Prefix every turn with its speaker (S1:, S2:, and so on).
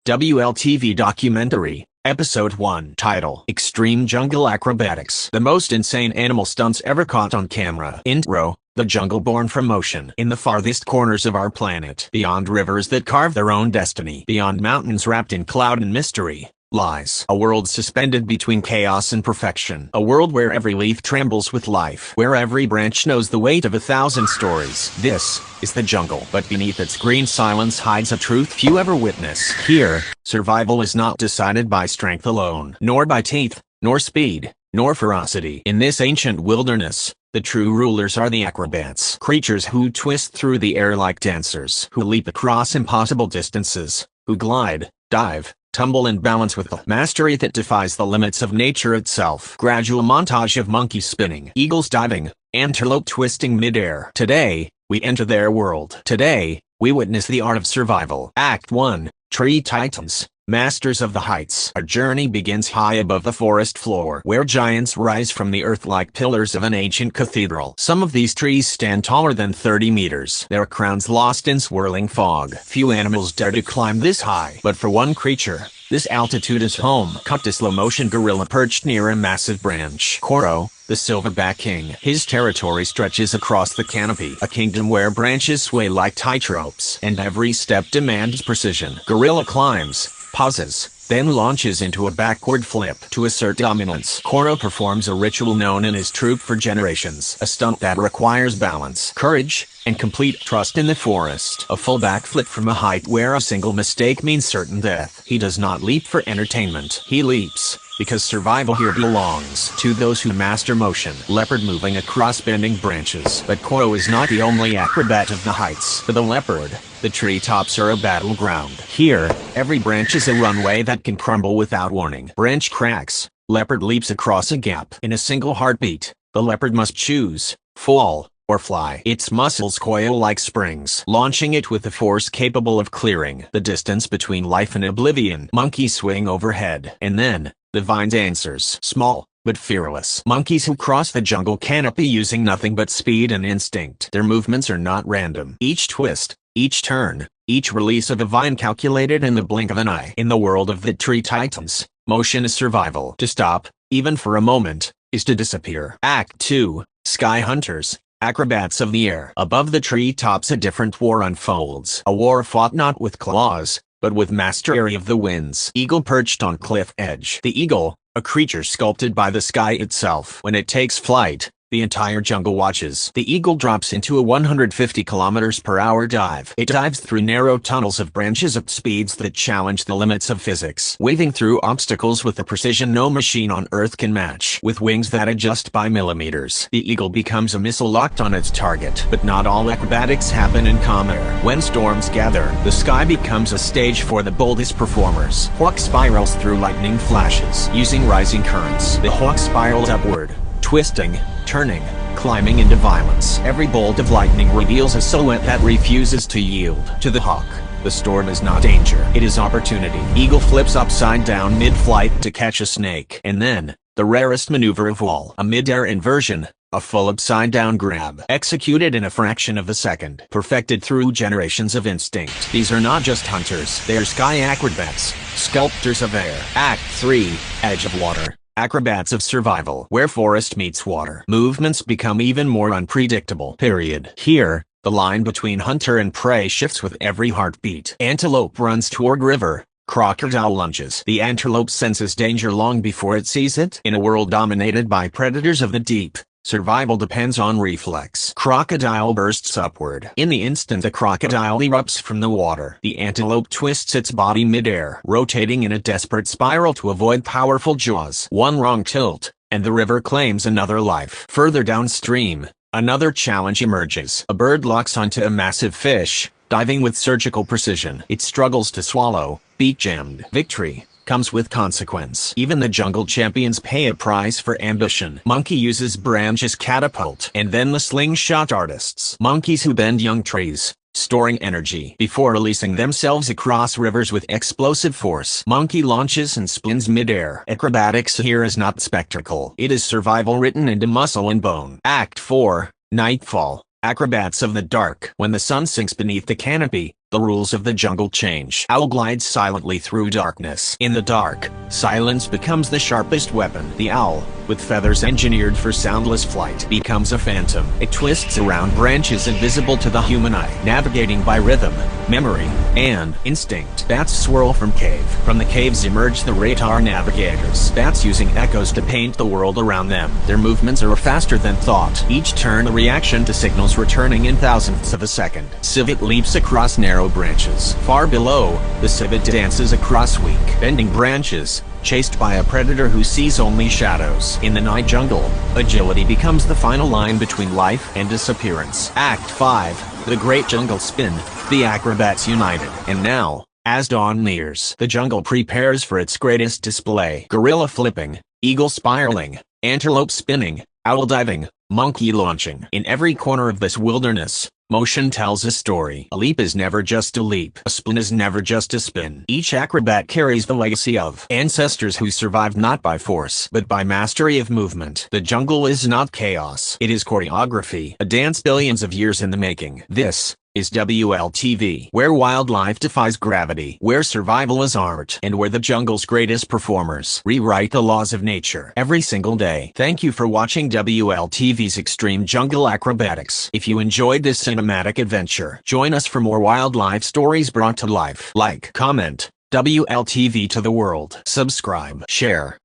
S1: WLTV documentary, Episode 1. Title: Extreme Jungle Acrobatics. The most insane animal stunts ever caught on camera. Intro: the jungle born from motion. In the farthest corners of our planet, beyond rivers that carve their own destiny, beyond mountains wrapped in cloud and mystery, lies a world suspended between chaos and perfection. A world where every leaf trembles with life, where every branch knows the weight of 1,000 stories. This is the jungle, but beneath its green silence hides a truth few ever witness. Here, survival is not decided by strength alone, nor by teeth, nor speed, nor ferocity. In this ancient wilderness, the true rulers are the acrobats, creatures who twist through the air like dancers, who leap across impossible distances, who glide, dive, tumble and balance with a mastery that defies the limits of nature itself. Gradual montage of monkeys spinning, eagles diving, antelope twisting midair. Today, we enter their world. Today, we witness the art of survival. Act 1. Tree Titans, Masters of the Heights. Our journey begins high above the forest floor, where giants rise from the earth like pillars of an ancient cathedral. Some of these trees stand taller than 30 meters, their crowns lost in swirling fog. Few animals dare to climb this high, but for one creature, this altitude is home. Cut to slow-motion gorilla perched near a massive branch. Koro, the silverback king. His territory stretches across the canopy, a kingdom where branches sway like tightropes, and every step demands precision. Gorilla climbs, pauses, then launches into a backward flip to assert dominance. Koro performs a ritual known in his troop for generations, a stunt that requires balance, courage, and complete trust in the forest. A full backflip from a height where a single mistake means certain death. He does not leap for entertainment. He leaps because survival here belongs to those who master motion. Leopard moving across bending branches. But Koro is not the only acrobat of the heights. For the leopard, the treetops are a battleground. Here, every branch is a runway that can crumble without warning. Branch cracks. Leopard leaps across a gap. In a single heartbeat, the leopard must choose: fall or fly. Its muscles coil like springs, launching it with a force capable of clearing the distance between life and oblivion. Monkeys swing overhead. And then, the vine answers. Small, but fearless. Monkeys who cross the jungle canopy using nothing but speed and instinct. Their movements are not random. Each twist, each turn, each release of a vine calculated in the blink of an eye. In the world of the tree titans, motion is survival. To stop, even for a moment, is to disappear. Act 2. Sky Hunters, Acrobats of the Air. Above the treetops a different war unfolds. A war fought not with claws, but with mastery of the winds. Eagle perched on cliff edge. The eagle, a creature sculpted by the sky itself. When it takes flight, the entire jungle watches. The eagle drops into a 150 km/h dive. It dives through narrow tunnels of branches at speeds that challenge the limits of physics, weaving through obstacles with a precision no machine on Earth can match. With wings that adjust by millimeters, the eagle becomes a missile locked on its target. But not all acrobatics happen in calm air. When storms gather, the sky becomes a stage for the boldest performers. Hawk spirals through lightning flashes. Using rising currents, the hawk spirals upward, twisting, turning, climbing into violence. Every bolt of lightning reveals a silhouette that refuses to yield. To the hawk, the storm is not danger, it is opportunity. Eagle flips upside down mid-flight to catch a snake. And then, the rarest maneuver of all, a mid-air inversion, a full upside-down grab, executed in a fraction of a second, perfected through generations of instinct. These are not just hunters, they are sky acrobats, sculptors of air. Act 3. Edge of Water, Acrobats of Survival. Where forest meets water, movements become even more unpredictable. Here, the line between hunter and prey shifts with every heartbeat. Antelope runs toward river. Crocodile lunges. The antelope senses danger long before it sees it. In a world dominated by predators of the deep, survival depends on reflex. Crocodile bursts upward. In the instant the crocodile erupts from the water, the antelope twists its body midair, rotating in a desperate spiral to avoid powerful jaws. One wrong tilt, and the river claims another life. Further downstream, another challenge emerges. A bird locks onto a massive fish, diving with surgical precision. It struggles to swallow, beak jammed. Victory comes with consequence. Even the jungle champions pay a price for ambition. Monkey uses branch as catapult. And then the slingshot artists. Monkeys who bend young trees, storing energy before releasing themselves across rivers with explosive force. Monkey launches and spins midair. Acrobatics here is not spectacle. It is survival written into muscle and bone. Act 4. Nightfall, Acrobats of the Dark. When the sun sinks beneath the canopy, The rules of the jungle change. Owl glides silently through darkness. In the dark, silence becomes the sharpest weapon. The owl, with feathers engineered for soundless flight, becomes a phantom. It twists around branches invisible to the human eye, navigating by rhythm, memory, and instinct. Bats swirl from cave. From the caves emerge the radar navigators. Bats using echoes to paint the world around them. Their movements are faster than thought, each turn a reaction to signals returning in thousandths of a second. Civet leaps across narrow branches. Far below, the civet dances across weak, bending branches, chased by a predator who sees only shadows. In the night jungle, agility becomes the final line between life and disappearance. Act 5, The Great Jungle Spin, the acrobats united. And now, as dawn nears, the jungle prepares for its greatest display. Gorilla flipping, eagle spiraling, antelope spinning, owl diving, monkey launching. In every corner of this wilderness, motion tells a story. A leap is never just a leap. A spin is never just a spin. Each acrobat carries the legacy of ancestors who survived not by force, but by mastery of movement. The jungle is not chaos. It is choreography, a dance billions of years in the making. This is WLTV, where wildlife defies gravity, where survival is art, and where the jungle's greatest performers rewrite the laws of nature every single day. Thank you for watching WLTV's Extreme Jungle Acrobatics. If you enjoyed this cinematic adventure, join us for more wildlife stories brought to life. Like, comment, WLTV to the world. Subscribe, share,